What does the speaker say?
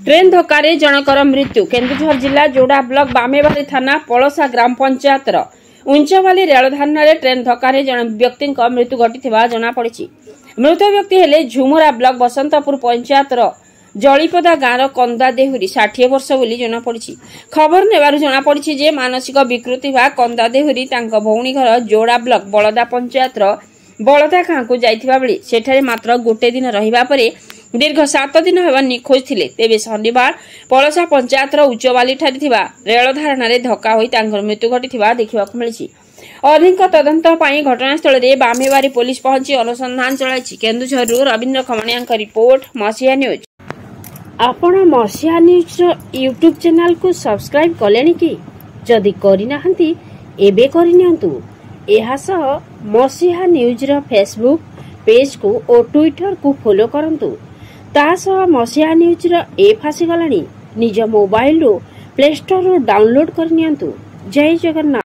Train धक्का जनकर मृत्यु। केन्दुझर जिला जोड़ा ब्लॉक बामेबारी थाना पलसा ग्राम पंचायत उंचवाली रेलधारण ट्रेन धक्का जन व्यक्ति मृत्यु घटी जनापड़ी। मृत व्यक्ति हेले झुमुरा ब्लॉक बसंतपुर पंचायत जलीपदा गाँव कंदा देहुरी 60 वर्ष बोली जनापड़ी। खबर नेबारु जनापड़ी जे मानसिक विकृति बा कंदा देहुरी तांको भौणी घर जोड़ा ब्लॉक बलदा पंचायत बलदा गाँ को जाइथिबा बेले सेठारे मात्र गोटे दिन रहिबा परे दीर्घ 7 दिन हेबा निखोज थिले। तेबे शनिवार पलसा पंचायत उच्चवाली ठारे थिबा रेल धारण धक्का होई तांकर मृत्यु घटिथिबा देखिबाकु मिलिछि। अधिक तदंत पई घटनास्थल रे बामेबारी पुलिस पहुंची अनुसंधान चलाइछि। केन्दुझरु रविंद्र खमणियाक रिपोर्ट मसिया न्यूज। आपण मसिया न्यूज यूट्यूब चैनल को सब्सक्राइब कलेनि कि जदि करिना हंती एबे करिनियंतु। एहा सह मसिया न्यूज रो फेसबुक पेज को और ट्विटर को फॉलो करंतु। तासह मसिया न्यूज रो ऐप आसी गलानी। निज मोबाइल रो प्ले स्टोर रो डाउनलोड करनियंतु। जय जगन्नाथ।